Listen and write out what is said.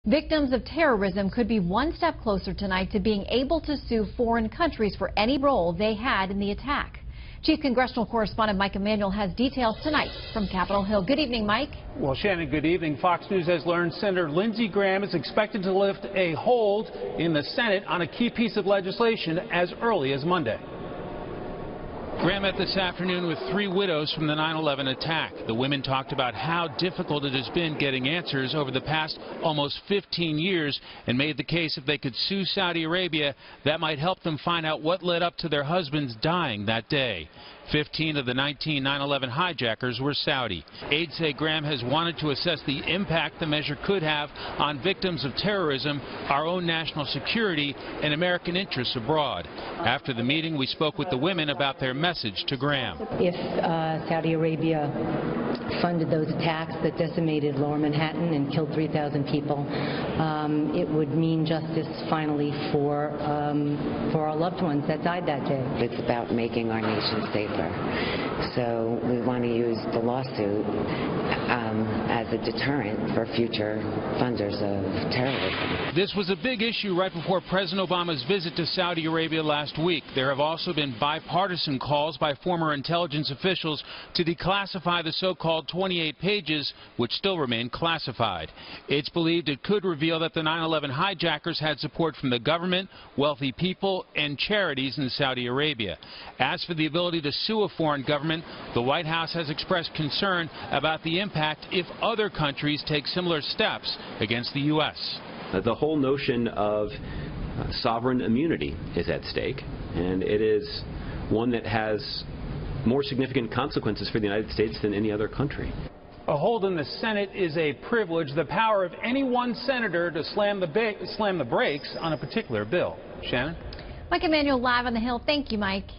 Victims of terrorism could be one step closer tonight to being able to sue foreign countries for any role they had in the attack. Chief Congressional Correspondent Mike Emanuel has details tonight from Capitol Hill. Good evening, Mike. Well, Shannon, good evening. Fox News has learned Senator Lindsey Graham is expected to lift a hold in the Senate on a key piece of legislation as early as Monday. Graham met this afternoon with 3 widows from the 9/11 attack. The women talked about how difficult it has been getting answers over the past almost 15 years and made the case if they could sue Saudi Arabia, that might help them find out what led up to their husbands dying that day. 15 of the 19 9/11 hijackers were Saudi. Aides say Graham has wanted to assess the impact the measure could have on victims of terrorism, our own national security, and American interests abroad. After the meeting, we spoke with the women about their message to Graham. If Saudi Arabia funded those attacks that decimated Lower Manhattan and killed 3,000 people, it would mean justice finally for our loved ones that died that day. It's about making our nation safer. So we want to use the lawsuit as a deterrent for future funders of terrorism. This was a big issue right before President Obama's visit to Saudi Arabia last week. There have also been bipartisan calls by former intelligence officials to declassify the so-called 28 pages, which still remain classified. It's believed it could reveal that the 9/11 hijackers had support from the government, wealthy people, and charities in Saudi Arabia. As for the ability to sue a foreign government, the White House has expressed concern about the impact if other countries take similar steps against the U.S. The whole notion of sovereign immunity is at stake, and it is one that has more significant consequences for the United States than any other country. A hold in the Senate is a privilege, the power of any one senator to slam the brakes on a particular bill. Shannon? Mike Emanuel live on the Hill. Thank you, Mike.